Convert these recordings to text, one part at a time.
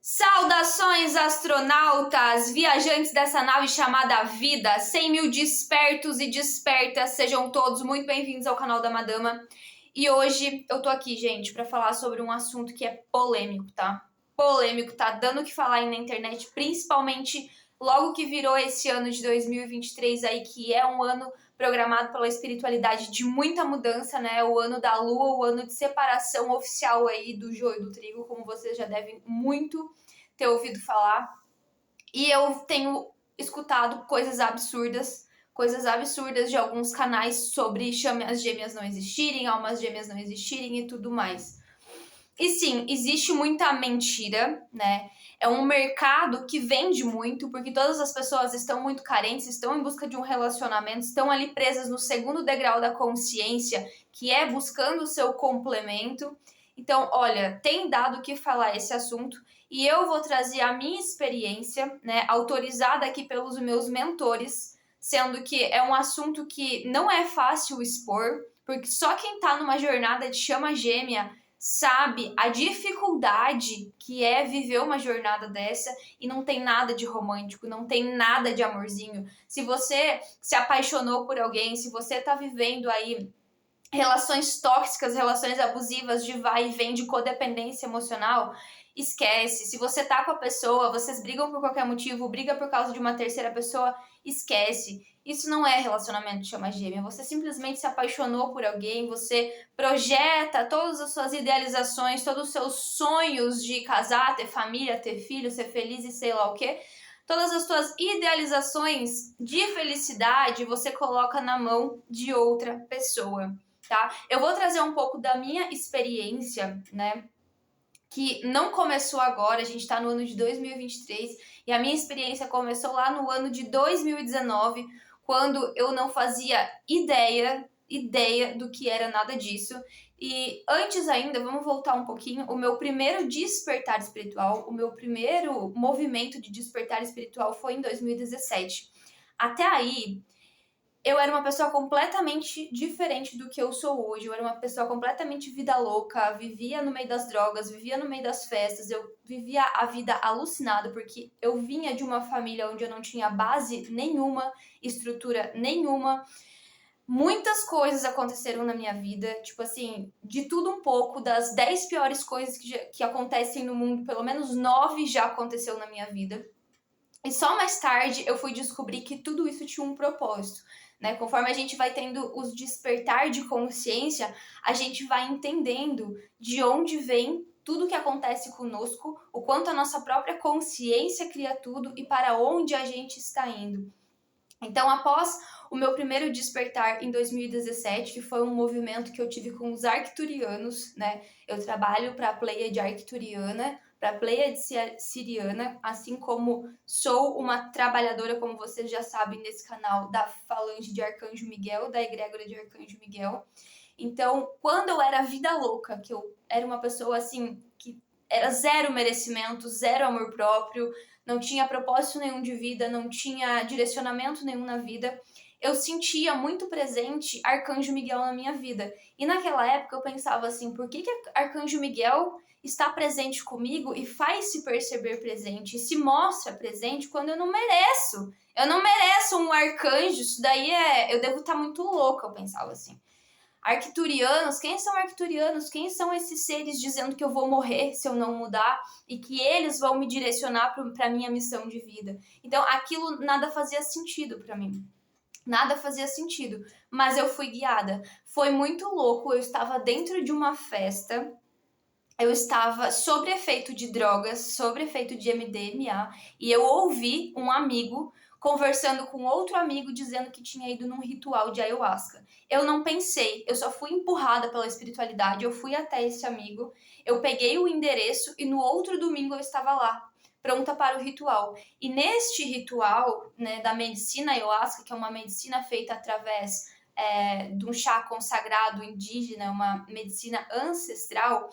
Saudações, astronautas, viajantes dessa nave chamada Vida, 100 mil despertos e despertas, sejam todos muito bem-vindos ao canal da Madama. E hoje eu tô aqui, gente, pra falar sobre um assunto que é polêmico, tá? Polêmico, tá dando o que falar aí na internet, principalmente logo que virou esse ano de 2023 aí, que é um ano programado pela espiritualidade de muita mudança, né? O ano da lua, o ano de separação oficial aí do joio e do trigo, como vocês já devem muito ter ouvido falar. E eu tenho escutado coisas absurdas de alguns canais sobre as gêmeas não existirem, almas gêmeas não existirem e tudo mais. E sim, existe muita mentira, né? É um mercado que vende muito, porque todas as pessoas estão muito carentes, estão em busca de um relacionamento, estão ali presas no segundo degrau da consciência, que é buscando o seu complemento. Então, olha, tem dado o que falar esse assunto e eu vou trazer a minha experiência, né, autorizada aqui pelos meus mentores, sendo que é um assunto que não é fácil expor, porque só quem tá numa jornada de chama gêmea sabe a dificuldade que é viver uma jornada dessa e não tem nada de romântico, não tem nada de amorzinho. Se você se apaixonou por alguém, se você tá vivendo aí relações tóxicas, relações abusivas de vai e vem, de codependência emocional, esquece. Se você tá com a pessoa, vocês brigam por qualquer motivo, briga por causa de uma terceira pessoa, esquece. Isso não é relacionamento de chama gêmea. Você simplesmente se apaixonou por alguém, você projeta todas as suas idealizações, todos os seus sonhos de casar, ter família, ter filho, ser feliz e sei lá o quê. Todas as suas idealizações de felicidade você coloca na mão de outra pessoa. Tá? Eu vou trazer um pouco da minha experiência, né? Que não começou agora, a gente tá no ano de 2023 e a minha experiência começou lá no ano de 2019, quando eu não fazia ideia do que era nada disso. E antes ainda, vamos voltar um pouquinho, o meu primeiro despertar espiritual, o meu primeiro movimento de despertar espiritual foi em 2017. Até aí, eu era uma pessoa completamente diferente do que eu sou hoje. Eu era uma pessoa completamente vida louca, vivia no meio das drogas, vivia no meio das festas, eu vivia a vida alucinada, porque eu vinha de uma família onde eu não tinha base nenhuma, estrutura nenhuma. Muitas coisas aconteceram na minha vida, tipo assim, de tudo um pouco, das 10 piores coisas que acontecem no mundo, pelo menos 9 já aconteceu na minha vida. E só mais tarde eu fui descobrir que tudo isso tinha um propósito, né? Conforme a gente vai tendo os despertar de consciência, a gente vai entendendo de onde vem tudo que acontece conosco, o quanto a nossa própria consciência cria tudo e para onde a gente está indo. Então, após o meu primeiro despertar em 2017, que foi um movimento que eu tive com os arcturianos, né? Eu trabalho para a Pleiade Arcturiana, para a Pleiade Siriana, assim como sou uma trabalhadora, como vocês já sabem, nesse canal, da Falange de Arcanjo Miguel, da Egrégora de Arcanjo Miguel. Então, quando eu era vida louca, que eu era uma pessoa, assim, que era zero merecimento, zero amor próprio, não tinha propósito nenhum de vida, não tinha direcionamento nenhum na vida, eu sentia muito presente Arcanjo Miguel na minha vida. E naquela época eu pensava assim, por que Arcanjo Miguel está presente comigo e faz se perceber presente, e se mostra presente quando eu não mereço? Eu não mereço um arcanjo, isso daí eu devo estar muito louca, eu pensava assim. Arcturianos, quem são arcturianos? Quem são esses seres dizendo que eu vou morrer se eu não mudar e que eles vão me direcionar para minha missão de vida? Então, aquilo nada fazia sentido para mim. Nada fazia sentido, mas eu fui guiada. Foi muito louco, eu estava dentro de uma festa, eu estava sob efeito de drogas, sob efeito de MDMA, e eu ouvi um amigo conversando com outro amigo dizendo que tinha ido num ritual de ayahuasca. Eu não pensei, eu só fui empurrada pela espiritualidade, eu fui até esse amigo, eu peguei o endereço e no outro domingo eu estava lá, pronta para o ritual. E neste ritual, né, da medicina ayahuasca, que é uma medicina feita através de um chá consagrado indígena, uma medicina ancestral,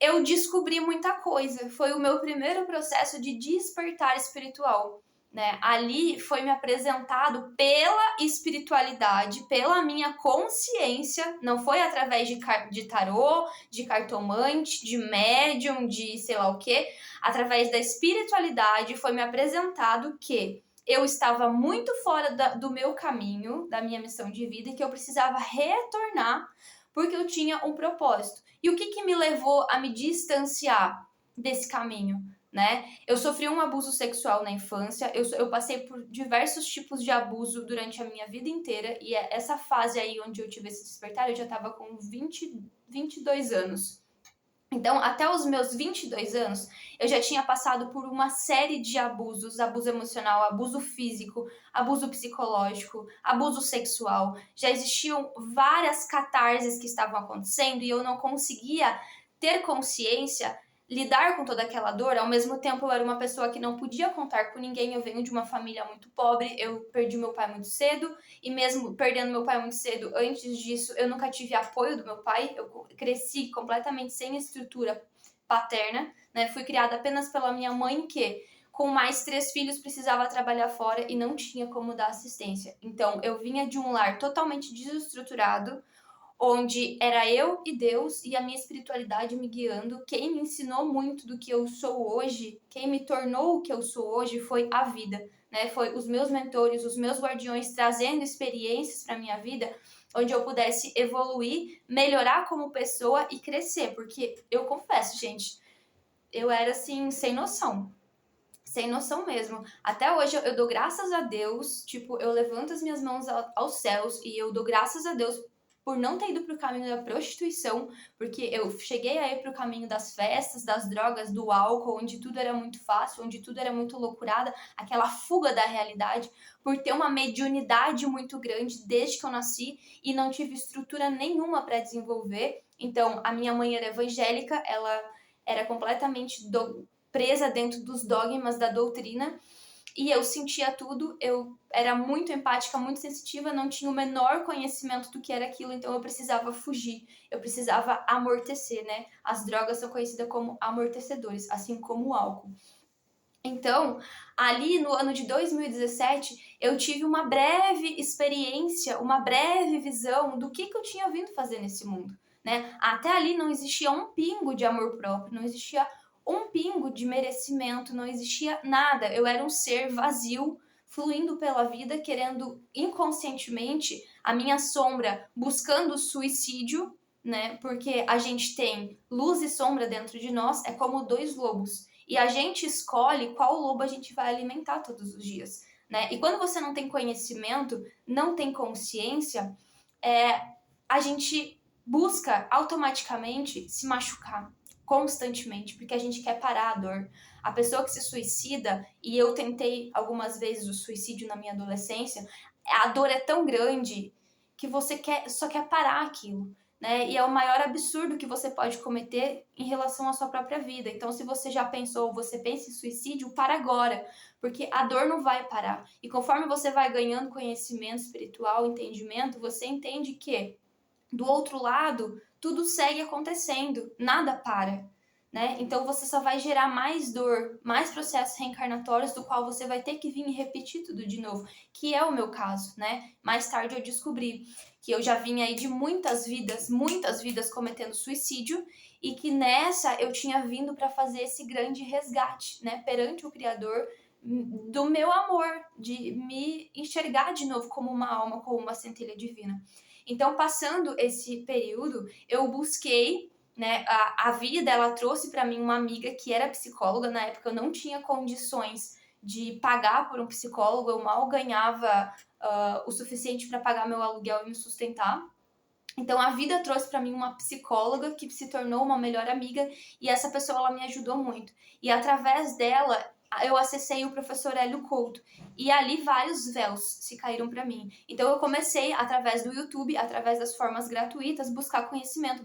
eu descobri muita coisa. Foi o meu primeiro processo de despertar espiritual. né? Ali foi me apresentado pela espiritualidade, pela minha consciência, não foi através de tarô, de cartomante, de médium, de sei lá o quê, através da espiritualidade foi me apresentado que eu estava muito fora do meu caminho, da minha missão de vida, e que eu precisava retornar porque eu tinha um propósito. E o que me levou a me distanciar desse caminho? Né? Eu sofri um abuso sexual na infância, eu passei por diversos tipos de abuso durante a minha vida inteira, e essa fase aí onde eu tive esse despertar, eu já estava com 22 anos. Então, até os meus 22 anos, eu já tinha passado por uma série de abusos, abuso emocional, abuso físico, abuso psicológico, abuso sexual. Já existiam várias catarses que estavam acontecendo e eu não conseguia ter consciência, lidar com toda aquela dor. Ao mesmo tempo, eu era uma pessoa que não podia contar com ninguém. Eu venho de uma família muito pobre, eu perdi meu pai muito cedo, e mesmo perdendo meu pai muito cedo, antes disso, eu nunca tive apoio do meu pai. Eu cresci completamente sem estrutura paterna, né? Fui criada apenas pela minha mãe, que com mais 3 filhos precisava trabalhar fora e não tinha como dar assistência. Então, eu vinha de um lar totalmente desestruturado, onde era eu e Deus e a minha espiritualidade me guiando. Quem me ensinou muito do que eu sou hoje, quem me tornou o que eu sou hoje foi a vida, né? Foi os meus mentores, os meus guardiões trazendo experiências para minha vida, onde eu pudesse evoluir, melhorar como pessoa e crescer, porque eu confesso, gente, eu era assim sem noção. Sem noção mesmo. Até hoje eu dou graças a Deus, tipo, eu levanto as minhas mãos aos céus e eu dou graças a Deus por não ter ido pro caminho da prostituição, porque eu cheguei a ir pro caminho das festas, das drogas, do álcool, onde tudo era muito fácil, onde tudo era muito loucurada, aquela fuga da realidade, por ter uma mediunidade muito grande desde que eu nasci e não tive estrutura nenhuma para desenvolver. Então, a minha mãe era evangélica, ela era completamente presa dentro dos dogmas da doutrina, e eu sentia tudo, eu era muito empática, muito sensitiva, não tinha o menor conhecimento do que era aquilo, então eu precisava fugir, eu precisava amortecer, né? As drogas são conhecidas como amortecedores, assim como o álcool. Então, ali no ano de 2017, eu tive uma breve experiência, uma breve visão do que eu tinha vindo fazer nesse mundo, né? Até ali não existia um pingo de amor próprio, não existia um pingo de merecimento, não existia nada. Eu era um ser vazio, fluindo pela vida, querendo inconscientemente a minha sombra, buscando o suicídio, né? Porque a gente tem luz e sombra dentro de nós, é como 2 lobos. E a gente escolhe qual lobo a gente vai alimentar todos os dias, né? E quando você não tem conhecimento, não tem consciência, a gente busca automaticamente se machucar constantemente, porque a gente quer parar a dor. A pessoa que se suicida, e eu tentei algumas vezes o suicídio na minha adolescência, a dor é tão grande que você só quer parar aquilo, né? E é o maior absurdo que você pode cometer em relação à sua própria vida. Então, se você já pensou, você pensa em suicídio, para agora, porque a dor não vai parar. E conforme você vai ganhando conhecimento espiritual, entendimento, você entende que do outro lado, tudo segue acontecendo, nada para, né? Então você só vai gerar mais dor, mais processos reencarnatórios, do qual você vai ter que vir e repetir tudo de novo, que é o meu caso, né? Mais tarde eu descobri que eu já vinha aí de muitas vidas cometendo suicídio, e que nessa eu tinha vindo para fazer esse grande resgate, né? Perante o Criador, do meu amor, de me enxergar de novo como uma alma, como uma centelha divina. Então, passando esse período, eu busquei, né, a vida, ela trouxe para mim uma amiga que era psicóloga. Na época eu não tinha condições de pagar por um psicólogo, eu mal ganhava o suficiente para pagar meu aluguel e me sustentar. Então a vida trouxe para mim uma psicóloga que se tornou uma melhor amiga, e essa pessoa ela me ajudou muito. E através dela eu acessei o professor Hélio Couto, e ali vários véus se caíram para mim. Então eu comecei através do YouTube, através das formas gratuitas, buscar conhecimento,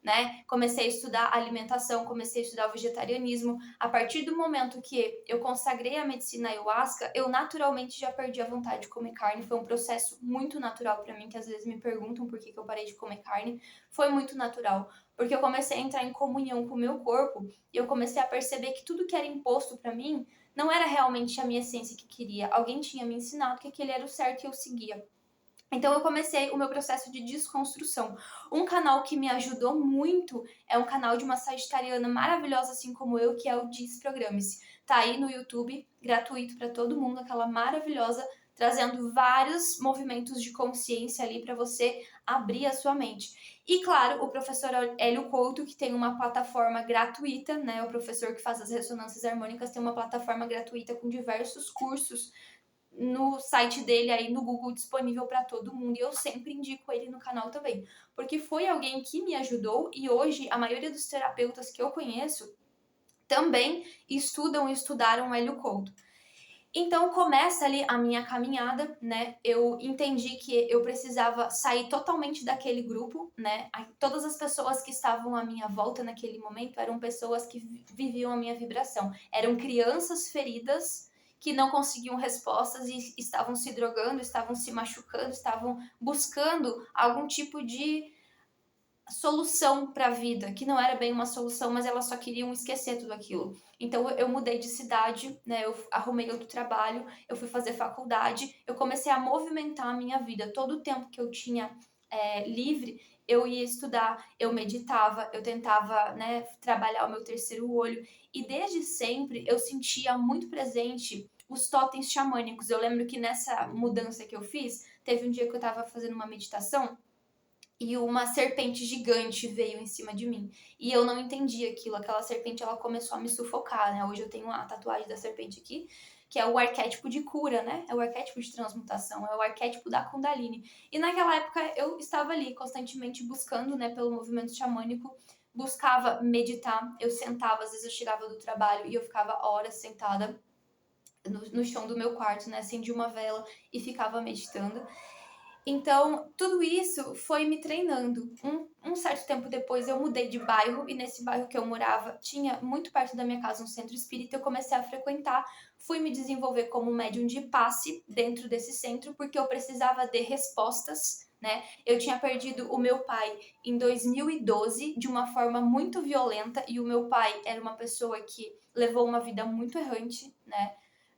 né? Comecei a estudar alimentação, comecei a estudar o vegetarianismo. A partir do momento que eu consagrei a medicina ayahuasca, eu naturalmente já perdi a vontade de comer carne. Foi um processo muito natural para mim, que às vezes me perguntam por que eu parei de comer carne. Foi muito natural, porque eu comecei a entrar em comunhão com o meu corpo e eu comecei a perceber que tudo que era imposto para mim não era realmente a minha essência que queria. Alguém tinha me ensinado que aquele era o certo e eu seguia. Então eu comecei o meu processo de desconstrução. Um canal que me ajudou muito é um canal de uma sagitariana maravilhosa assim como eu, que é o Desprograme-se. Tá aí no YouTube, gratuito para todo mundo, aquela maravilhosa, trazendo vários movimentos de consciência ali para você abrir a sua mente. E claro, o professor Hélio Couto, que tem uma plataforma gratuita, né? O professor que faz as ressonâncias harmônicas tem uma plataforma gratuita com diversos cursos no site dele aí no Google disponível para todo mundo, e eu sempre indico ele no canal também, porque foi alguém que me ajudou e hoje a maioria dos terapeutas que eu conheço também estudaram o Hélio Couto. Então começa ali a minha caminhada, né? Eu entendi que eu precisava sair totalmente daquele grupo, né? Todas as pessoas que estavam à minha volta naquele momento eram pessoas que viviam a minha vibração. Eram crianças feridas que não conseguiam respostas e estavam se drogando, estavam se machucando, estavam buscando algum tipo de solução para a vida, que não era bem uma solução, mas elas só queriam esquecer tudo aquilo. Então eu mudei de cidade, né? Eu arrumei outro trabalho, eu fui fazer faculdade, eu comecei a movimentar a minha vida. Todo o tempo que eu tinha livre, eu ia estudar, eu meditava, eu tentava, né, trabalhar o meu terceiro olho. E desde sempre eu sentia muito presente os totens xamânicos. Eu lembro que nessa mudança que eu fiz, teve um dia que eu estava fazendo uma meditação e uma serpente gigante veio em cima de mim. E eu não entendi aquilo. Aquela serpente, ela começou a me sufocar, né? Hoje eu tenho a tatuagem da serpente aqui, que é o arquétipo de cura, né? É o arquétipo de transmutação, é o arquétipo da Kundalini. E naquela época eu estava ali constantemente buscando, né, pelo movimento xamânico, buscava meditar. Eu sentava, às vezes eu chegava do trabalho e eu ficava horas sentada no chão do meu quarto, né? Acendia uma vela e ficava meditando. Então, tudo isso foi me treinando. Um certo tempo depois, eu mudei de bairro, e nesse bairro que eu morava, tinha muito perto da minha casa um centro espírita. Eu comecei a frequentar, fui me desenvolver como médium de passe dentro desse centro, porque eu precisava de respostas, né? Eu tinha perdido o meu pai em 2012 de uma forma muito violenta, e o meu pai era uma pessoa que levou uma vida muito errante, né?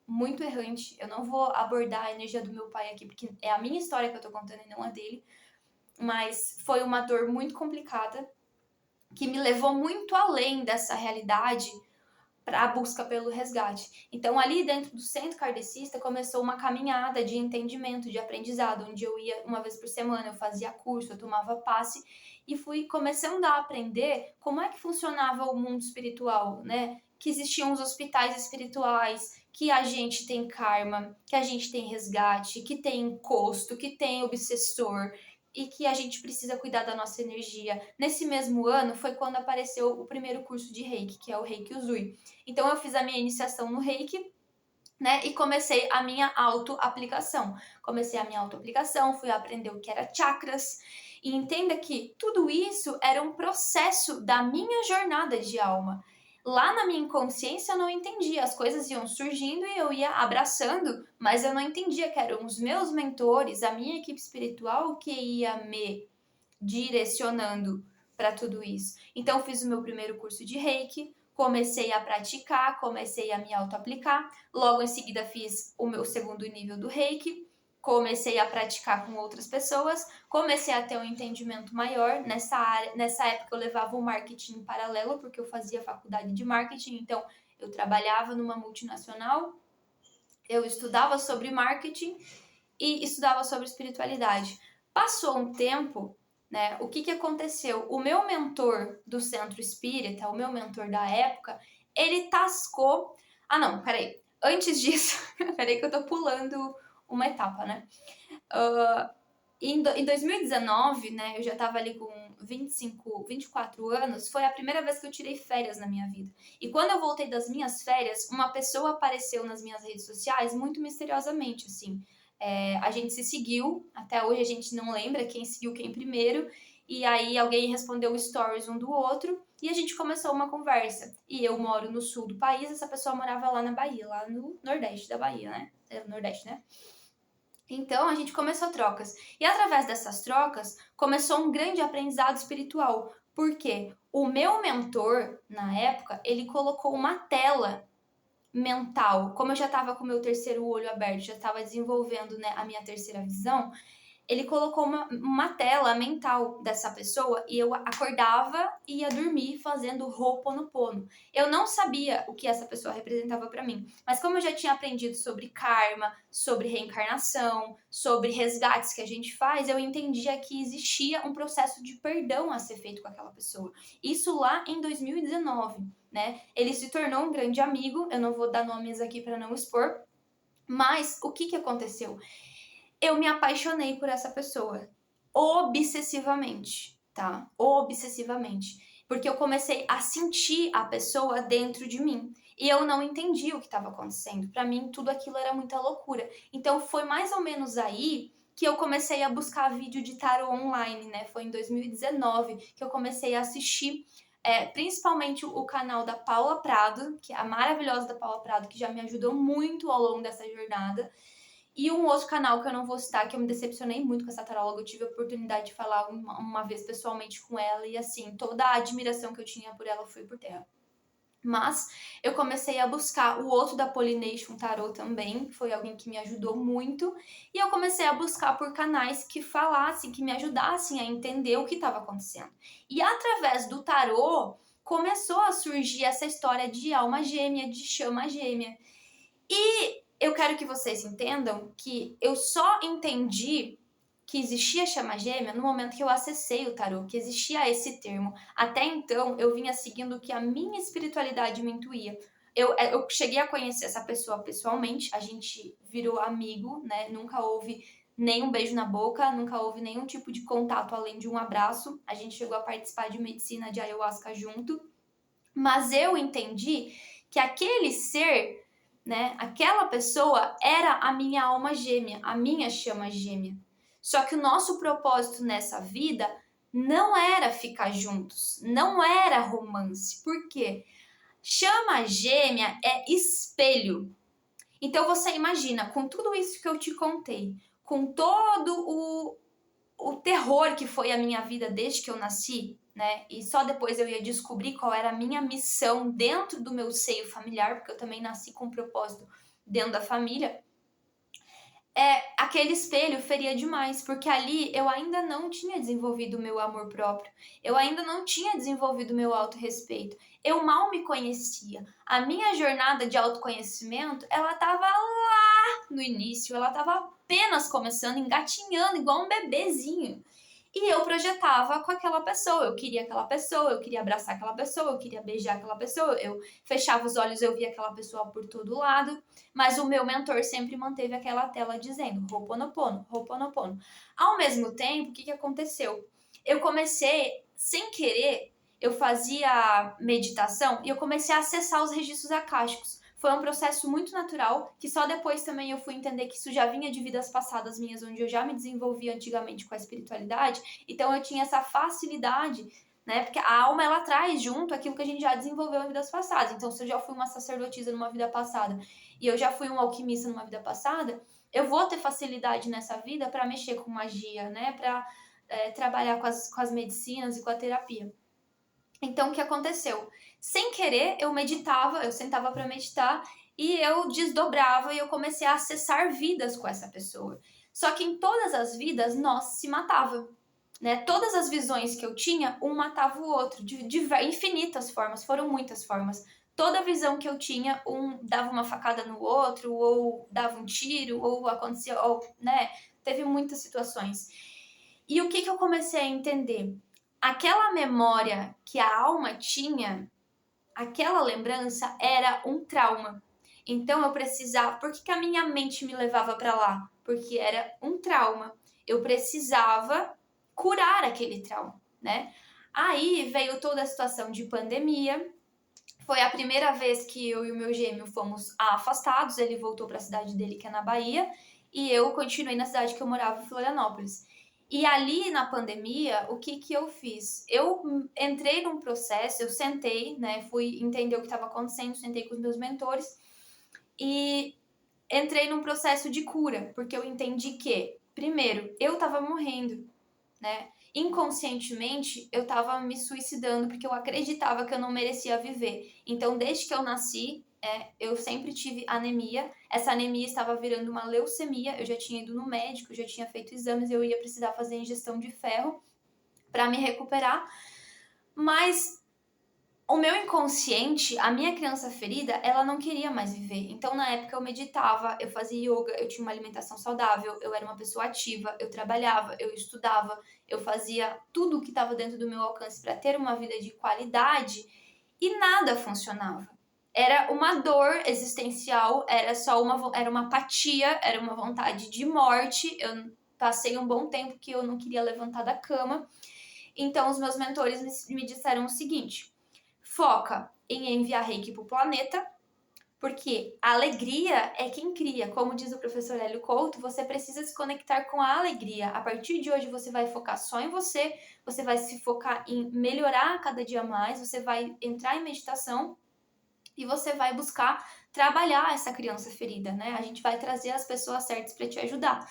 Muito errante. Eu não vou abordar a energia do meu pai aqui, porque é a minha história que eu tô contando e não a dele. Mas foi uma dor muito complicada, que me levou muito além dessa realidade para a busca pelo resgate. Então, ali dentro do centro kardecista, começou uma caminhada de entendimento, de aprendizado, onde eu ia uma vez por semana, eu fazia curso, eu tomava passe, e fui começando a aprender como é que funcionava o mundo espiritual, né? Que existiam os hospitais espirituais, que a gente tem karma, que a gente tem resgate, que tem encosto, que tem obsessor, e que a gente precisa cuidar da nossa energia. Nesse mesmo ano foi quando apareceu o primeiro curso de Reiki, que é o Reiki Usui. Então eu fiz a minha iniciação no Reiki, né, e comecei a minha autoaplicação. Comecei a minha autoaplicação, fui aprender o que era chakras, e entenda que tudo isso era um processo da minha jornada de alma. Lá na minha inconsciência eu não entendia, as coisas iam surgindo e eu ia abraçando, mas eu não entendia que eram os meus mentores, a minha equipe espiritual que ia me direcionando para tudo isso. Então eu fiz o meu primeiro curso de Reiki, comecei a praticar, comecei a me auto-aplicar, logo em seguida fiz o meu segundo nível do Reiki, comecei a praticar com outras pessoas, comecei a ter um entendimento maior nessa área. Nessa época eu levava o marketing em paralelo, porque eu fazia faculdade de marketing, então eu trabalhava numa multinacional, eu estudava sobre marketing e estudava sobre espiritualidade. Passou um tempo, né? O que aconteceu? O meu mentor do centro espírita, o meu mentor da época, ele tascou. Ah, não, peraí. Antes disso, peraí que eu tô pulando uma etapa, né? Em 2019, né, eu já tava ali com 24 anos, foi a primeira vez que eu tirei férias na minha vida. E quando eu voltei das minhas férias, uma pessoa apareceu nas minhas redes sociais muito misteriosamente, assim. A gente se seguiu, até hoje a gente não lembra quem seguiu quem primeiro, e aí alguém respondeu stories um do outro, e a gente começou uma conversa. E eu moro no sul do país, essa pessoa morava lá na Bahia, lá no Nordeste da Bahia, né? É o Nordeste, né? Então, a gente começou trocas. E através dessas trocas, começou um grande aprendizado espiritual. Porque o meu mentor, na época, ele colocou uma tela mental. Como eu já estava com o meu terceiro olho aberto, já estava desenvolvendo, né, a minha terceira visão, ele colocou uma tela mental dessa pessoa e eu acordava e ia dormir fazendo Ho'oponopono. Eu não sabia o que essa pessoa representava para mim, mas como eu já tinha aprendido sobre karma, sobre reencarnação, sobre resgates que a gente faz, eu entendia que existia um processo de perdão a ser feito com aquela pessoa. Isso lá em 2019, né? Ele se tornou um grande amigo, eu não vou dar nomes aqui para não expor, mas o que aconteceu? Eu me apaixonei por essa pessoa obsessivamente, tá? Obsessivamente. Porque eu comecei a sentir a pessoa dentro de mim. E eu não entendi o que estava acontecendo. Para mim, tudo aquilo era muita loucura. Então, foi mais ou menos aí que eu comecei a buscar vídeo de tarô online, né? Foi em 2019 que eu comecei a assistir principalmente o canal da Paula Prado, que é a maravilhosa da Paula Prado, que já me ajudou muito ao longo dessa jornada. E um outro canal que eu não vou citar, que eu me decepcionei muito com essa taróloga, eu tive a oportunidade de falar uma vez pessoalmente com ela, e assim, toda a admiração que eu tinha por ela foi por terra. Mas eu comecei a buscar o outro da Pollination Tarot também, foi alguém que me ajudou muito, e eu comecei a buscar por canais que falassem, que me ajudassem a entender o que estava acontecendo. E através do tarô, começou a surgir essa história de alma gêmea, de chama gêmea. E eu quero que vocês entendam que eu só entendi que existia chama gêmea no momento que eu acessei o tarô, que existia esse termo. Até então, eu vinha seguindo o que a minha espiritualidade me intuía. Eu cheguei a conhecer essa pessoa pessoalmente, a gente virou amigo, né? Nunca houve nenhum beijo na boca, nunca houve nenhum tipo de contato além de um abraço. A gente chegou a participar de medicina de ayahuasca junto. Mas eu entendi que aquele ser, né, aquela pessoa era a minha alma gêmea, a minha chama gêmea. Só que o nosso propósito nessa vida não era ficar juntos, não era romance. Por quê? Chama gêmea é espelho. Então você imagina, com tudo isso que eu te contei, com todo o terror que foi a minha vida desde que eu nasci, né? E só depois eu ia descobrir qual era a minha missão dentro do meu seio familiar, porque eu também nasci com um propósito dentro da família. Aquele espelho feria demais, porque ali eu ainda não tinha desenvolvido o meu amor próprio, eu ainda não tinha desenvolvido o meu autorrespeito, eu mal me conhecia. A minha jornada de autoconhecimento, ela estava lá no início, ela estava apenas começando, engatinhando, igual um bebezinho. E eu projetava com aquela pessoa, eu queria aquela pessoa, eu queria abraçar aquela pessoa, eu queria beijar aquela pessoa, eu fechava os olhos, eu via aquela pessoa por todo lado, mas o meu mentor sempre manteve aquela tela dizendo Ho'oponopono, Ho'oponopono. Ao mesmo tempo, o que aconteceu? Eu comecei, sem querer, eu fazia meditação e eu comecei a acessar os registros akáshicos. Foi um processo muito natural, que só depois também eu fui entender que isso já vinha de vidas passadas minhas, onde eu já me desenvolvi antigamente com a espiritualidade. Então eu tinha essa facilidade, né? Porque a alma, ela traz junto aquilo que a gente já desenvolveu em vidas passadas. Então, se eu já fui uma sacerdotisa numa vida passada e eu já fui um alquimista numa vida passada, eu vou ter facilidade nessa vida para mexer com magia, né? Para trabalhar com as medicinas e com a terapia. Então, o que aconteceu? Sem querer, eu meditava, eu sentava para meditar e eu desdobrava e eu comecei a acessar vidas com essa pessoa. Só que em todas as vidas, nós se matava, né? Todas as visões que eu tinha, um matava o outro, de infinitas formas, foram muitas formas. Toda visão que eu tinha, um dava uma facada no outro, ou dava um tiro, ou acontecia, ou, né? Teve muitas situações. E o que eu comecei a entender? Aquela memória que a alma tinha, aquela lembrança era um trauma. Então eu precisava. Por que a minha mente me levava para lá? Porque era um trauma. Eu precisava curar aquele trauma, né? Aí veio toda a situação de pandemia. Foi a primeira vez que eu e o meu gêmeo fomos afastados. Ele voltou para a cidade dele, que é na Bahia, e eu continuei na cidade que eu morava, em Florianópolis. E ali na pandemia, o que eu fiz? Eu entrei num processo, eu sentei, né? Fui entender o que estava acontecendo, sentei com os meus mentores e entrei num processo de cura, porque eu entendi que, primeiro, eu estava morrendo, né? Inconscientemente, eu estava me suicidando porque eu acreditava que eu não merecia viver. Então, desde que eu nasci, eu sempre tive anemia. Essa anemia estava virando uma leucemia. Eu já tinha ido no médico, já tinha feito exames, eu ia precisar fazer injeção de ferro para me recuperar. Mas o meu inconsciente, a minha criança ferida, ela não queria mais viver. Então, na época, eu meditava, eu fazia yoga, eu tinha uma alimentação saudável, eu era uma pessoa ativa, eu trabalhava, eu estudava, eu fazia tudo o que estava dentro do meu alcance para ter uma vida de qualidade e nada funcionava. Era uma dor existencial, era uma apatia, era uma vontade de morte. Eu passei um bom tempo que eu não queria levantar da cama. Então, os meus mentores me disseram o seguinte: foca em enviar reiki para o planeta, porque a alegria é quem cria. Como diz o professor Hélio Couto, você precisa se conectar com a alegria. A partir de hoje você vai focar só em você, você vai se focar em melhorar cada dia mais, você vai entrar em meditação e você vai buscar trabalhar essa criança ferida, né? A gente vai trazer as pessoas certas para te ajudar.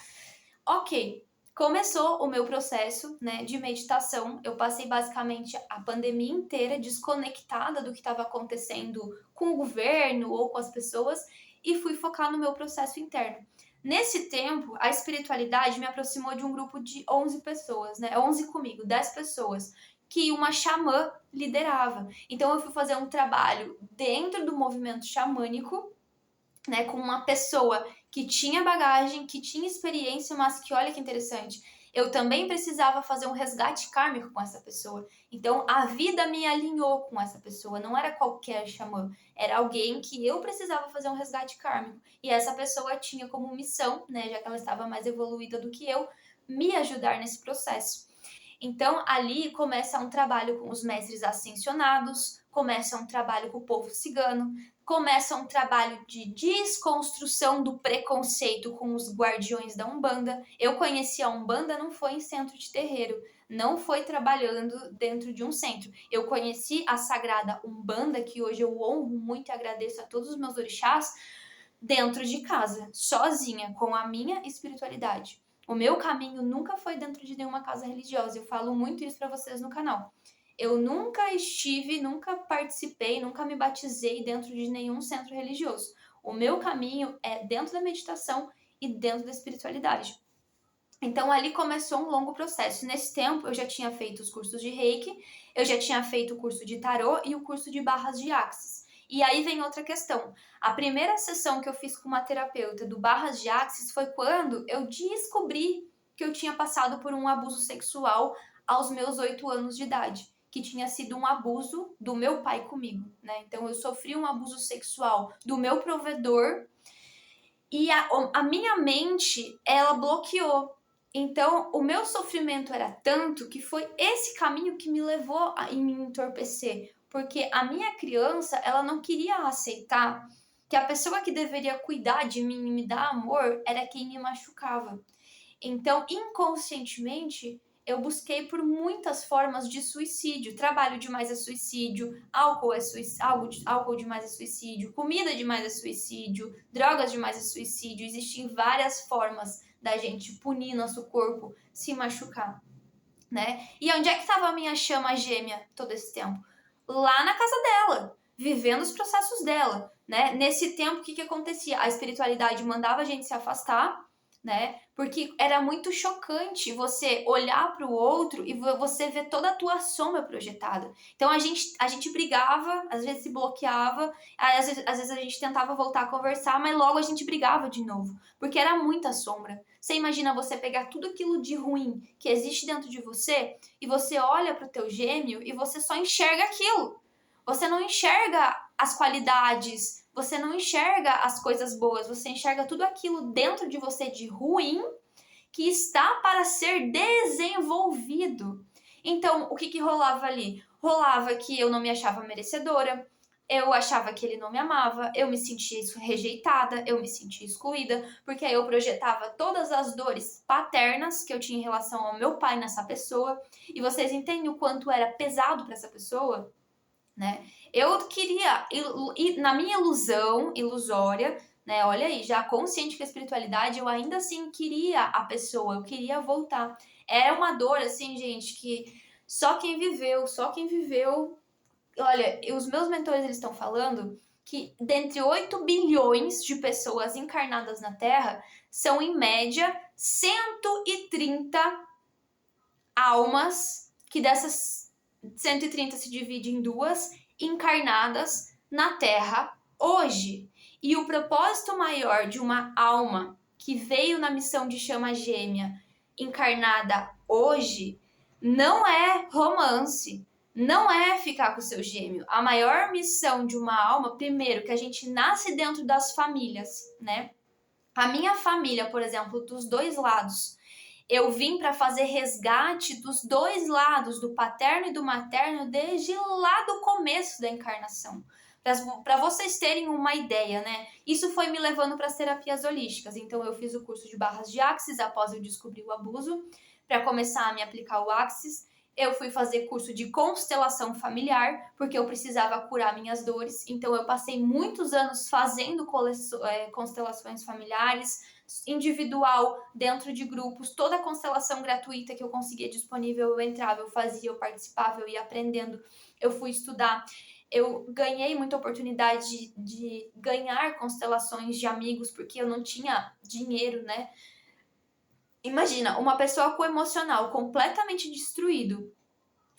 Ok, começou o meu processo, né, de meditação. Eu passei basicamente a pandemia inteira desconectada do que estava acontecendo com o governo ou com as pessoas e fui focar no meu processo interno. Nesse tempo, a espiritualidade me aproximou de um grupo de 11 pessoas, né? 11 comigo, 10 pessoas, que uma xamã liderava. Então eu fui fazer um trabalho dentro do movimento xamânico, né, com uma pessoa que tinha bagagem, que tinha experiência, mas que, olha que interessante, eu também precisava fazer um resgate kármico com essa pessoa. Então, a vida me alinhou com essa pessoa. Não era qualquer xamã. Era alguém que eu precisava fazer um resgate kármico. E essa pessoa tinha como missão, né, já que ela estava mais evoluída do que eu, me ajudar nesse processo. Então, ali começa um trabalho com os mestres ascensionados, começa um trabalho com o povo cigano, começa um trabalho de desconstrução do preconceito com os guardiões da Umbanda. Eu conheci a Umbanda, não foi em centro de terreiro, não foi trabalhando dentro de um centro. Eu conheci a sagrada Umbanda, que hoje eu honro muito e agradeço a todos os meus orixás, dentro de casa, sozinha, com a minha espiritualidade. O meu caminho nunca foi dentro de nenhuma casa religiosa. Eu falo muito isso para vocês no canal. Eu nunca estive, nunca participei, nunca me batizei dentro de nenhum centro religioso. O meu caminho é dentro da meditação e dentro da espiritualidade. Então, ali começou um longo processo. Nesse tempo, eu já tinha feito os cursos de Reiki, eu já tinha feito o curso de Tarô e o curso de Barras de Axis. E aí vem outra questão. A primeira sessão que eu fiz com uma terapeuta do Barras de Axis foi quando eu descobri que eu tinha passado por um abuso sexual aos meus 8 anos de idade, que tinha sido um abuso do meu pai comigo, né? Então, eu sofri um abuso sexual do meu provedor e a minha mente, ela bloqueou. Então, o meu sofrimento era tanto que foi esse caminho que me levou a me entorpecer. Porque a minha criança, ela não queria aceitar que a pessoa que deveria cuidar de mim e me dar amor era quem me machucava. Então, inconscientemente, eu busquei por muitas formas de suicídio. Trabalho demais é suicídio, álcool demais é suicídio, comida demais é suicídio, drogas demais é suicídio. Existem várias formas da gente punir nosso corpo, se machucar, né? E onde é que estava a minha chama gêmea todo esse tempo? Lá na casa dela, vivendo os processos dela, né? Nesse tempo, o que acontecia? A espiritualidade mandava a gente se afastar, né? Porque era muito chocante você olhar para o outro e você ver toda a tua sombra projetada. Então a gente brigava, às vezes se bloqueava, às vezes a gente tentava voltar a conversar, mas logo a gente brigava de novo, porque era muita sombra. Você imagina você pegar tudo aquilo de ruim que existe dentro de você e você olha para o teu gêmeo e você só enxerga aquilo. Você não enxerga as qualidades, você não enxerga as coisas boas, você enxerga tudo aquilo dentro de você de ruim que está para ser desenvolvido. Então, o que rolava ali? Rolava que eu não me achava merecedora, eu achava que ele não me amava, eu me sentia rejeitada, eu me sentia excluída, porque aí eu projetava todas as dores paternas que eu tinha em relação ao meu pai nessa pessoa, e vocês entendem o quanto era pesado para essa pessoa, né? Eu queria, na minha ilusão ilusória, né? Olha aí, já consciente com a espiritualidade, eu ainda assim queria a pessoa, eu queria voltar. Era uma dor, assim, gente, que só quem viveu. Olha, os meus mentores eles estão falando que dentre 8 bilhões de pessoas encarnadas na Terra, são em média 130 almas, que dessas 130 se divide em duas, encarnadas na Terra hoje. E o propósito maior de uma alma que veio na missão de chama gêmea encarnada hoje não é romance, não é ficar com o seu gêmeo. A maior missão de uma alma, primeiro, que a gente nasce dentro das famílias, né? A minha família, por exemplo, dos dois lados, eu vim para fazer resgate dos dois lados, do paterno e do materno, desde lá do começo da encarnação. Para vocês terem uma ideia, né? Isso foi me levando para as terapias holísticas. Então, eu fiz o curso de barras de Axis após eu descobrir o abuso, para começar a me aplicar o Axis. Eu fui fazer curso de constelação familiar, porque eu precisava curar minhas dores. Então, eu passei muitos anos fazendo constelações familiares, individual, dentro de grupos, toda a constelação gratuita que eu conseguia disponível, eu entrava, eu fazia, eu participava, eu ia aprendendo, eu fui estudar. Eu ganhei muita oportunidade de ganhar constelações de amigos, porque eu não tinha dinheiro, né? Imagina, uma pessoa com o emocional completamente destruído,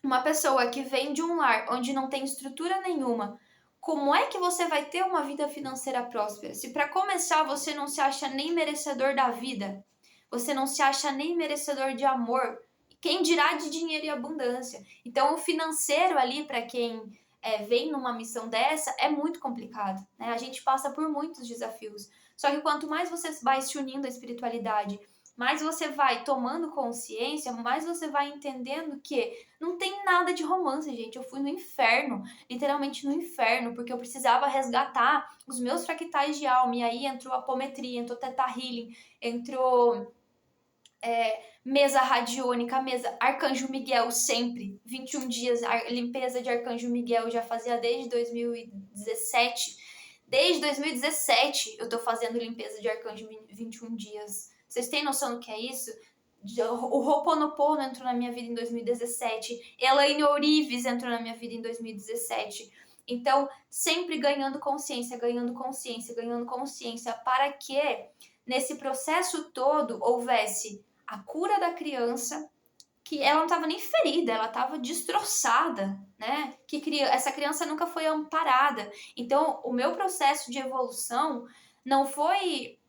uma pessoa que vem de um lar onde não tem estrutura nenhuma, como é que você vai ter uma vida financeira próspera? Se para começar você não se acha nem merecedor da vida, você não se acha nem merecedor de amor, quem dirá de dinheiro e abundância? Então o financeiro ali, para quem vem numa missão dessa, é muito complicado, né? A gente passa por muitos desafios. Só que quanto mais você vai se unindo à espiritualidade, mais você vai tomando consciência, mais você vai entendendo que não tem nada de romance, gente. Eu fui no inferno, literalmente no inferno, porque eu precisava resgatar os meus fractais de alma. E aí entrou apometria, entrou Theta Healing, entrou mesa radiônica, mesa Arcanjo Miguel sempre. 21 dias, limpeza de Arcanjo Miguel, eu já fazia desde 2017. Desde 2017 eu tô fazendo limpeza de Arcanjo 21 dias. Vocês têm noção do que é isso? O Ho'oponopono entrou na minha vida em 2017. Elaine Orives entrou na minha vida em 2017. Então, sempre ganhando consciência, ganhando consciência, ganhando consciência, para que nesse processo todo houvesse a cura da criança, que ela não estava nem ferida, ela estava destroçada, né? Que essa criança nunca foi amparada. Então, o meu processo de evolução não foi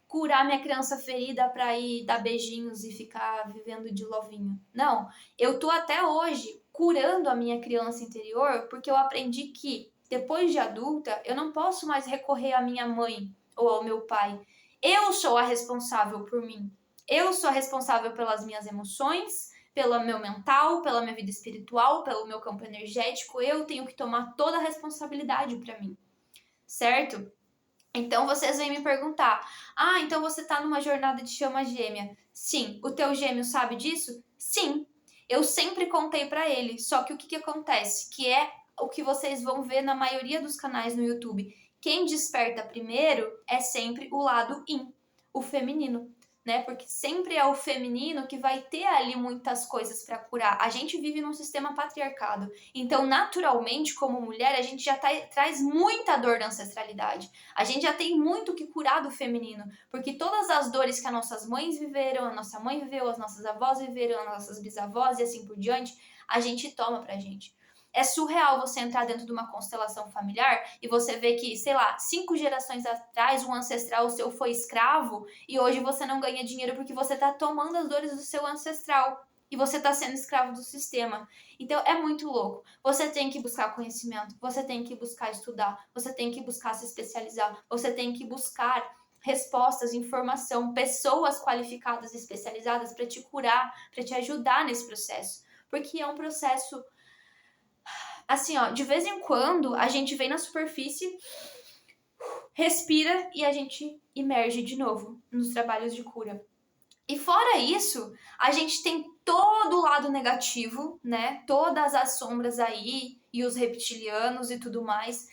curar minha criança ferida para ir dar beijinhos e ficar vivendo de lovinho. Não, eu tô até hoje curando a minha criança interior porque eu aprendi que depois de adulta eu não posso mais recorrer à minha mãe ou ao meu pai. Eu sou a responsável por mim. Eu sou a responsável pelas minhas emoções, pelo meu mental, pela minha vida espiritual, pelo meu campo energético. Eu tenho que tomar toda a responsabilidade para mim, certo? Então vocês vêm me perguntar: ah, então você tá numa jornada de chama gêmea. Sim. O teu gêmeo sabe disso? Sim. Eu sempre contei pra ele. Só que o que acontece? Que é o que vocês vão ver na maioria dos canais no YouTube. Quem desperta primeiro é sempre o lado yin, o feminino, né? Porque sempre é o feminino que vai ter ali muitas coisas para curar. A gente vive num sistema patriarcado. Então, naturalmente, como mulher, a gente já traz muita dor da ancestralidade. A gente já tem muito que curar do feminino. Porque todas as dores que as nossas mães viveram, a nossa mãe viveu, as nossas avós viveram, as nossas bisavós e assim por diante, a gente toma pra gente. É surreal você entrar dentro de uma constelação familiar e você ver que, sei lá, 5 gerações atrás um ancestral seu foi escravo e hoje você não ganha dinheiro porque você tá tomando as dores do seu ancestral e você tá sendo escravo do sistema. Então é muito louco. Você tem que buscar conhecimento, você tem que buscar estudar, você tem que buscar se especializar, você tem que buscar respostas, informação, pessoas qualificadas e especializadas para te curar, para te ajudar nesse processo. Porque é um processo Assim, ó, de vez em quando a gente vem na superfície, respira e a gente emerge de novo nos trabalhos de cura. E fora isso, a gente tem todo o lado negativo, né? Todas as sombras aí e os reptilianos e tudo mais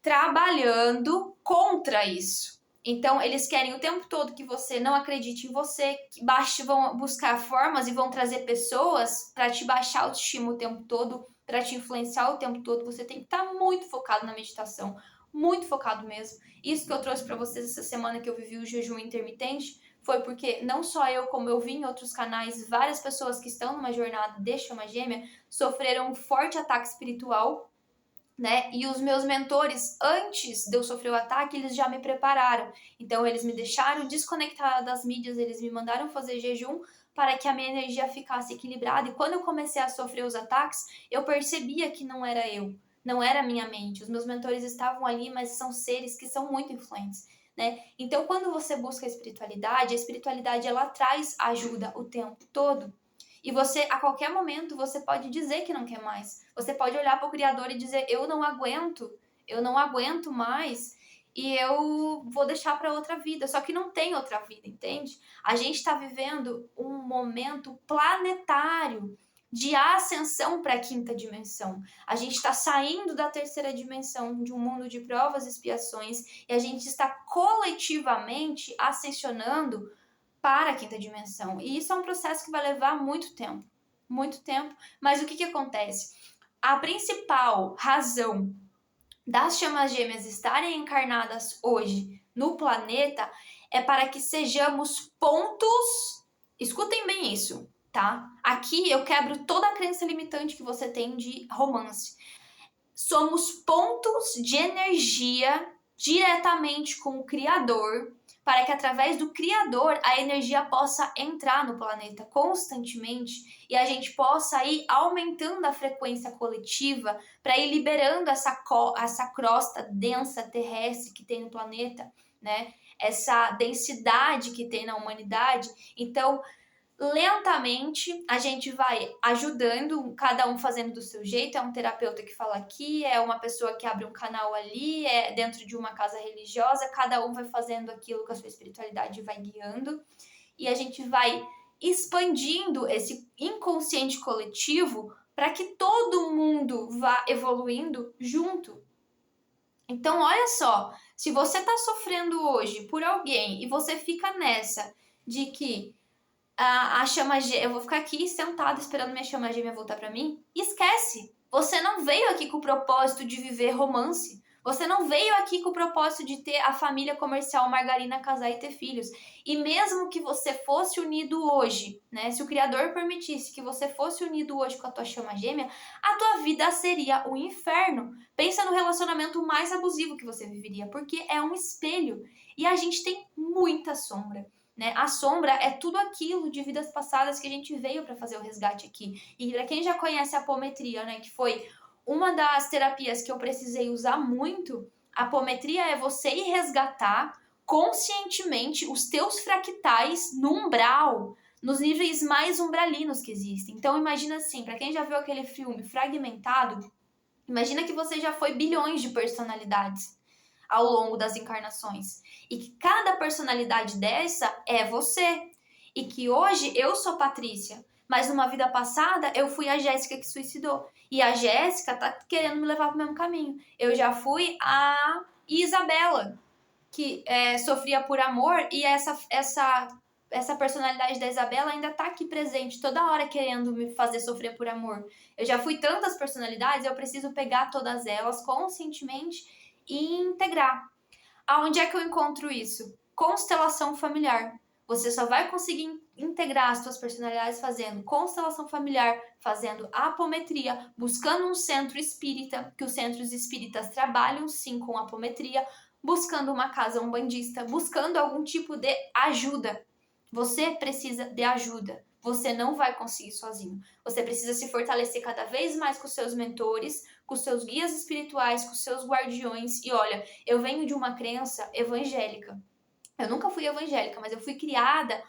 trabalhando contra isso. Então, eles querem o tempo todo que você não acredite em você, que vão buscar formas e vão trazer pessoas para te baixar a autoestima o tempo todo, para te influenciar o tempo todo. Você tem que estar muito focado na meditação, muito focado mesmo. Isso que eu trouxe para vocês essa semana que eu vivi o jejum intermitente foi porque não só eu, como eu vi em outros canais, várias pessoas que estão numa jornada de chama gêmea sofreram um forte ataque espiritual, né? E os meus mentores, antes de eu sofrer o ataque, eles já me prepararam. Então, eles me deixaram desconectada das mídias, eles me mandaram fazer jejum para que a minha energia ficasse equilibrada. E quando eu comecei a sofrer os ataques, eu percebia que não era eu, não era a minha mente. Os meus mentores estavam ali, mas são seres que são muito influentes, né? Então, quando você busca a espiritualidade ela traz ajuda o tempo todo. E você, a qualquer momento, você pode dizer que não quer mais. Você pode olhar para o Criador e dizer, eu não aguento mais e eu vou deixar para outra vida. Só que não tem outra vida, entende? A gente está vivendo um momento planetário de ascensão para a quinta dimensão. A gente está saindo da terceira dimensão, de um mundo de provas e expiações, e a gente está coletivamente ascensionando para a quinta dimensão. E isso é um processo que vai levar muito tempo. Muito tempo. Mas o que acontece? A principal razão das chamas gêmeas estarem encarnadas hoje no planeta é para que sejamos pontos. Escutem bem isso, tá? Aqui eu quebro toda a crença limitante que você tem de romance. Somos pontos de energia diretamente com o Criador, para que através do Criador a energia possa entrar no planeta constantemente e a gente possa ir aumentando a frequência coletiva para ir liberando essa crosta densa terrestre que tem no planeta, né? Essa densidade que tem na humanidade. Então, lentamente a gente vai ajudando, cada um fazendo do seu jeito. É um terapeuta que fala aqui, é uma pessoa que abre um canal ali, é dentro de uma casa religiosa, cada um vai fazendo aquilo que a sua espiritualidade vai guiando e a gente vai expandindo esse inconsciente coletivo para que todo mundo vá evoluindo junto. Então, olha só, se você está sofrendo hoje por alguém e você fica nessa de que a chama gêmea, eu vou ficar aqui sentada esperando minha chama gêmea voltar pra mim. Esquece! Você não veio aqui com o propósito de viver romance. Você não veio aqui com o propósito de ter a família comercial, margarina, casar e ter filhos. E mesmo que você fosse unido hoje, né? Se o Criador permitisse que você fosse unido hoje com a tua chama gêmea, a tua vida seria um inferno. Pensa no relacionamento mais abusivo que você viveria, porque é um espelho. E a gente tem muita sombra. Né? A sombra é tudo aquilo de vidas passadas que a gente veio para fazer o resgate aqui. E para quem já conhece a apometria, né, que foi uma das terapias que eu precisei usar muito, a apometria é você ir resgatar conscientemente os teus fractais no umbral, nos níveis mais umbralinos que existem. Então imagina assim, para quem já viu aquele filme Fragmentado, imagina que você já foi bilhões de personalidades ao longo das encarnações. E que cada personalidade dessa é você. E que hoje eu sou Patrícia, mas numa vida passada eu fui a Jéssica que suicidou. E a Jéssica tá querendo me levar pro mesmo caminho. Eu já fui a Isabela, que sofria por amor, e essa personalidade da Isabela ainda tá aqui presente, toda hora querendo me fazer sofrer por amor. Eu já fui tantas personalidades, eu preciso pegar todas elas conscientemente e integrar. Aonde é que eu encontro isso? Constelação familiar. Você só vai conseguir integrar as suas personalidades fazendo constelação familiar, fazendo apometria, buscando um centro espírita, que os centros espíritas trabalham sim com apometria, buscando uma casa umbandista, buscando algum tipo de ajuda. Você precisa de ajuda. Você não vai conseguir sozinho. Você precisa se fortalecer cada vez mais com seus mentores, com seus guias espirituais, com seus guardiões. E olha, eu venho de uma crença evangélica. Eu nunca fui evangélica, mas eu fui criada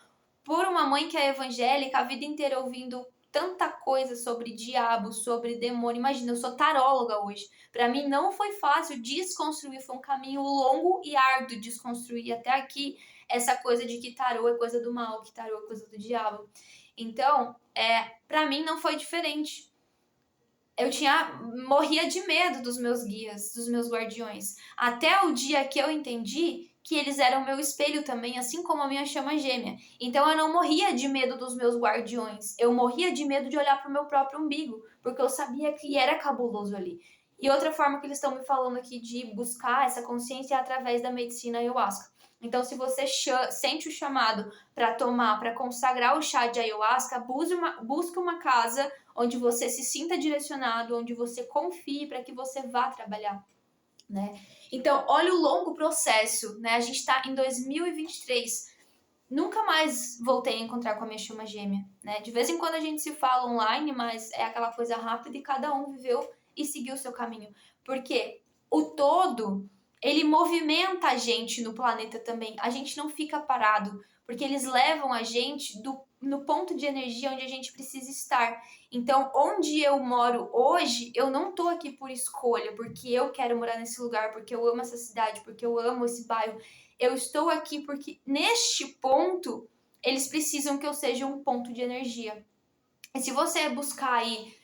por uma mãe que é evangélica, a vida inteira ouvindo tanta coisa sobre diabo, sobre demônio. Imagina, eu sou taróloga hoje. Para mim não foi fácil desconstruir, foi um caminho longo e árduo desconstruir até aqui essa coisa de que tarô é coisa do mal, que tarô é coisa do diabo. Então, para mim não foi diferente. Eu morria de medo dos meus guias, dos meus guardiões. Até o dia que eu entendi que eles eram meu espelho também, assim como a minha chama gêmea. Então eu não morria de medo dos meus guardiões. Eu morria de medo de olhar para o meu próprio umbigo, porque eu sabia que era cabuloso ali. E outra forma que eles estão me falando aqui de buscar essa consciência é através da medicina ayahuasca. Então, se você sente o chamado para tomar, para consagrar o chá de ayahuasca, busque uma casa onde você se sinta direcionado, onde você confie para que você vá trabalhar, né? Então, olha o longo processo, né? A gente está em 2023. Nunca mais voltei a encontrar com a minha chama gêmea, né? De vez em quando a gente se fala online, mas é aquela coisa rápida e cada um viveu e seguiu o seu caminho. Porque o todo, ele movimenta a gente no planeta também. A gente não fica parado, porque eles levam a gente no ponto de energia onde a gente precisa estar. Então, onde eu moro hoje, eu não tô aqui por escolha, porque eu quero morar nesse lugar, porque eu amo essa cidade, porque eu amo esse bairro. Eu estou aqui porque neste ponto eles precisam que eu seja um ponto de energia. E se você buscar aí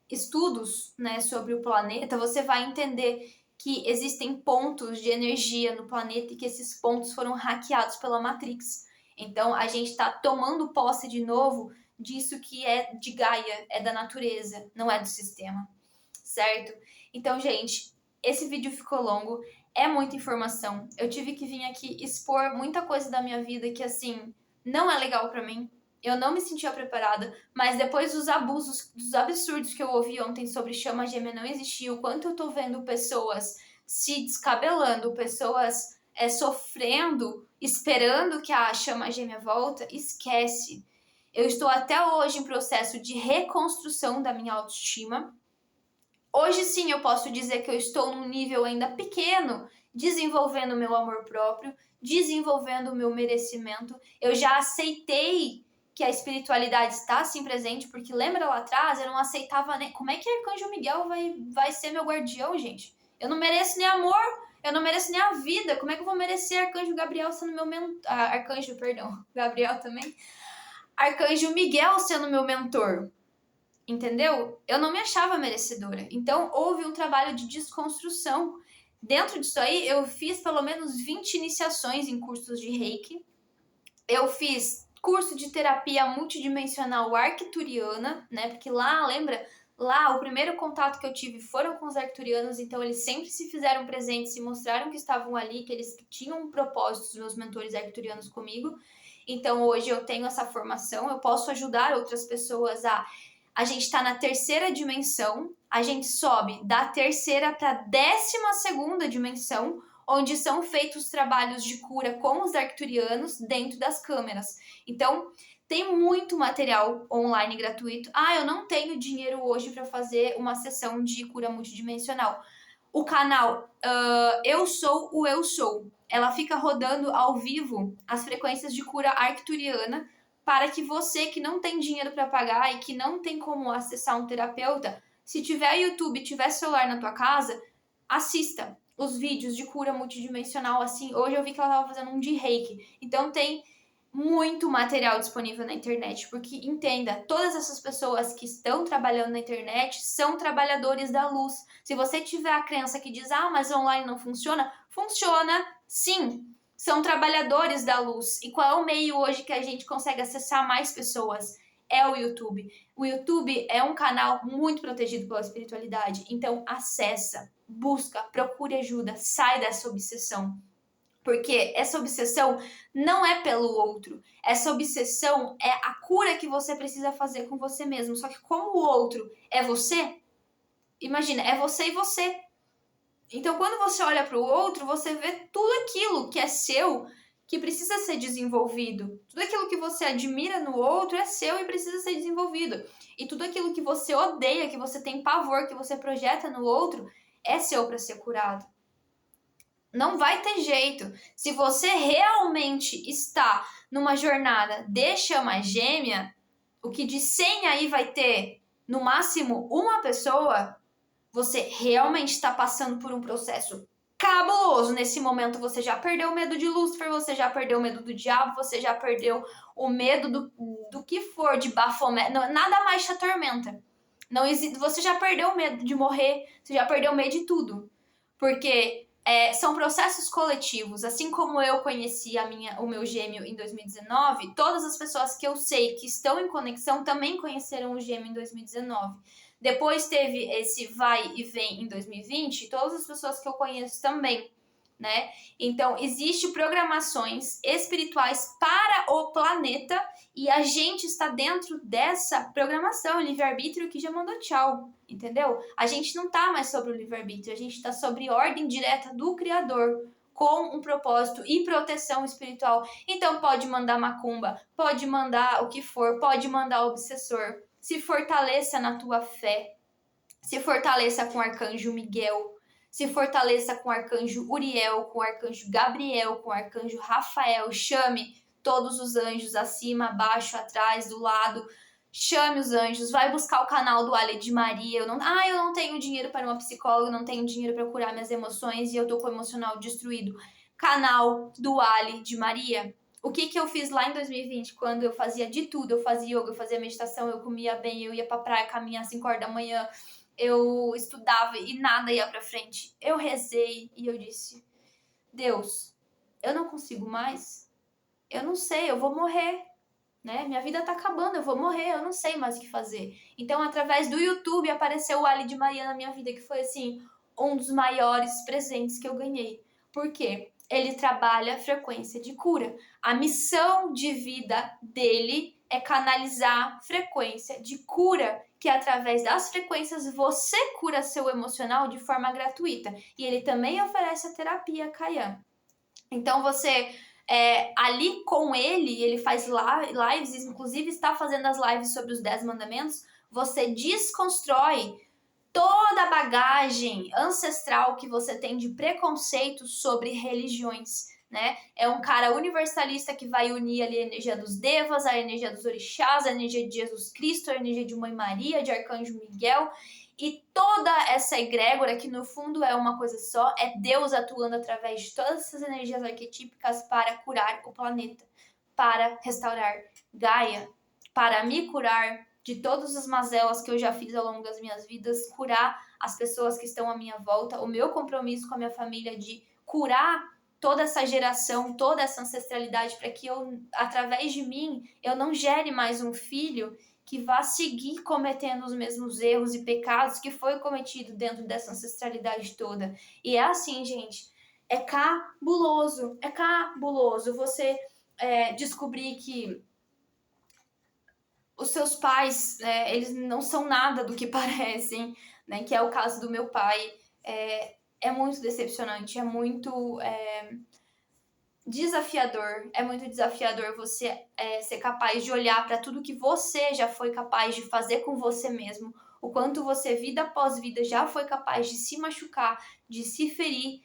estudos, né, sobre o planeta, você vai entender que existem pontos de energia no planeta e que esses pontos foram hackeados pela Matrix. Então a gente está tomando posse de novo disso que é de Gaia, é da natureza, não é do sistema, certo? Então, gente, esse vídeo ficou longo. É muita informação. Eu tive que vir aqui expor muita coisa da minha vida que, assim, não é legal pra mim. Eu não me sentia preparada, mas depois dos abusos, dos absurdos que eu ouvi ontem sobre chama gêmea não existir, o quanto eu tô vendo pessoas se descabelando, pessoas sofrendo, esperando que a chama gêmea volta, esquece. Eu estou até hoje em processo de reconstrução da minha autoestima. Hoje sim eu posso dizer que eu estou num nível ainda pequeno, desenvolvendo o meu amor próprio, desenvolvendo o meu merecimento. Eu já aceitei que a espiritualidade está assim presente, porque lembra lá atrás, eu não aceitava nem... Como é que Arcanjo Miguel vai ser meu guardião, gente? Eu não mereço nem amor, eu não mereço nem a vida. Como é que eu vou merecer Arcanjo Gabriel sendo meu mentor? Arcanjo, perdão, Gabriel também. Arcanjo Miguel sendo meu mentor. Entendeu? Eu não me achava merecedora. Então, houve um trabalho de desconstrução. Dentro disso aí, eu fiz pelo menos 20 iniciações em cursos de Reiki. Eu fiz curso de terapia multidimensional arcturiana, né? Porque lá, lembra? Lá, o primeiro contato que eu tive foram com os arcturianos, então eles sempre se fizeram presentes, se mostraram que estavam ali, que eles tinham um propósito, os meus mentores arcturianos comigo. Então, hoje eu tenho essa formação, eu posso ajudar outras pessoas a gente está na terceira dimensão, a gente sobe da terceira para a 12ª dimensão, onde são feitos trabalhos de cura com os arcturianos dentro das câmeras. Então, tem muito material online gratuito. Eu não tenho dinheiro hoje para fazer uma sessão de cura multidimensional. O canal Eu Sou o Eu Sou, ela fica rodando ao vivo as frequências de cura arcturiana, para que você que não tem dinheiro para pagar e que não tem como acessar um terapeuta, se tiver YouTube, tiver celular na tua casa, assista os vídeos de cura multidimensional. Assim, hoje eu vi que ela estava fazendo um de Reiki. Então tem muito material disponível na internet, porque entenda, todas essas pessoas que estão trabalhando na internet são trabalhadores da luz. Se você tiver a crença que diz, mas online não funciona, funciona sim. São trabalhadores da luz. E qual é o meio hoje que a gente consegue acessar mais pessoas? É o YouTube. O YouTube é um canal muito protegido pela espiritualidade. Então, acessa, busca, procure ajuda, sai dessa obsessão. Porque essa obsessão não é pelo outro. Essa obsessão é a cura que você precisa fazer com você mesmo. Só que como o outro é você, imagina, é você e você. Então, quando você olha para o outro, você vê tudo aquilo que é seu, que precisa ser desenvolvido. Tudo aquilo que você admira no outro é seu e precisa ser desenvolvido. E tudo aquilo que você odeia, que você tem pavor, que você projeta no outro, é seu para ser curado. Não vai ter jeito. Se você realmente está numa jornada de chama gêmea, o que de 100 aí vai ter no máximo uma pessoa, você realmente está passando por um processo cabuloso. Nesse momento você já perdeu o medo de Lúcifer, você já perdeu o medo do diabo, você já perdeu o medo do que for, de Baphomet, nada mais te atormenta. Não existe, você já perdeu o medo de morrer, você já perdeu o medo de tudo. Porque são processos coletivos. Assim como eu conheci o meu gêmeo em 2019, todas as pessoas que eu sei que estão em conexão também conheceram o gêmeo em 2019. Depois teve esse vai e vem em 2020, todas as pessoas que eu conheço também, né? Então, existem programações espirituais para o planeta e a gente está dentro dessa programação. O livre-arbítrio que já mandou tchau, entendeu? A gente não tá mais sobre o livre-arbítrio, a gente está sobre ordem direta do Criador, com um propósito e proteção espiritual. Então, pode mandar macumba, pode mandar o que for, pode mandar obsessor. Se fortaleça na tua fé, se fortaleça com o arcanjo Miguel, se fortaleça com o arcanjo Uriel, com o arcanjo Gabriel, com o arcanjo Rafael. Chame todos os anjos acima, abaixo, atrás, do lado. Chame os anjos, vai buscar o canal do Ale de Maria. Eu não tenho dinheiro para uma psicóloga, não tenho dinheiro para curar minhas emoções e eu tô com o emocional destruído. Canal do Ale de Maria. O que eu fiz lá em 2020, quando eu fazia de tudo, eu fazia yoga, eu fazia meditação, eu comia bem, eu ia pra praia caminhar às 5 horas da manhã, eu estudava e nada ia pra frente. Eu rezei e eu disse, Deus, eu não consigo mais, eu não sei, eu vou morrer, né? Minha vida tá acabando, eu vou morrer, eu não sei mais o que fazer. Então, através do YouTube, apareceu o Ali de Maria na minha vida, que foi, assim, um dos maiores presentes que eu ganhei. Por quê? Ele trabalha frequência de cura. A missão de vida dele é canalizar frequência de cura, que através das frequências você cura seu emocional de forma gratuita. E ele também oferece a terapia Kayan. Então você ali com ele faz lives, inclusive está fazendo as lives sobre os 10 mandamentos, você desconstrói toda a bagagem ancestral que você tem de preconceito sobre religiões, né? É um cara universalista que vai unir ali a energia dos devas, a energia dos orixás, a energia de Jesus Cristo, a energia de Mãe Maria, de Arcanjo Miguel, e toda essa egrégora, que no fundo é uma coisa só, é Deus atuando através de todas essas energias arquetípicas para curar o planeta, para restaurar Gaia, para me curar de todas as mazelas que eu já fiz ao longo das minhas vidas, curar as pessoas que estão à minha volta, o meu compromisso com a minha família de curar toda essa geração, toda essa ancestralidade, para que eu, através de mim, eu não gere mais um filho que vá seguir cometendo os mesmos erros e pecados que foi cometido dentro dessa ancestralidade toda. E é assim, gente, é cabuloso você descobrir que os seus pais, eles não são nada do que parecem, né? Que é o caso do meu pai. É muito decepcionante, é muito desafiador. É muito desafiador você ser capaz de olhar para tudo que você já foi capaz de fazer com você mesmo. O quanto você, vida após vida, já foi capaz de se machucar, de se ferir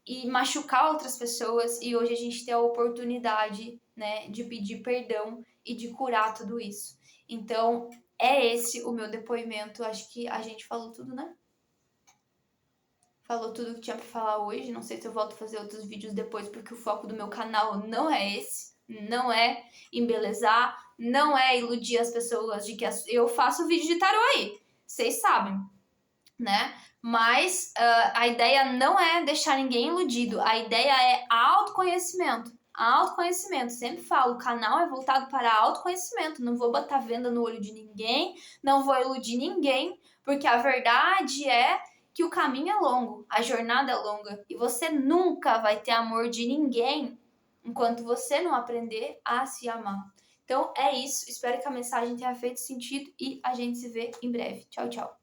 e machucar outras pessoas. E hoje a gente tem a oportunidade, né, de pedir perdão e de curar tudo isso. Então, é esse o meu depoimento. Acho que a gente falou tudo, né? Falou tudo que tinha pra falar hoje. Não sei se eu volto a fazer outros vídeos depois, porque o foco do meu canal não é esse. Não é embelezar, não é iludir as pessoas de que eu faço vídeo de tarô aí. Vocês sabem, né? Mas a ideia não é deixar ninguém iludido. A ideia é autoconhecimento. Autoconhecimento, sempre falo, o canal é voltado para autoconhecimento. Não vou botar venda no olho de ninguém, não vou iludir ninguém, porque a verdade é que o caminho é longo, a jornada é longa, e você nunca vai ter amor de ninguém enquanto você não aprender a se amar. Então é isso, espero que a mensagem tenha feito sentido e a gente se vê em breve. Tchau, tchau.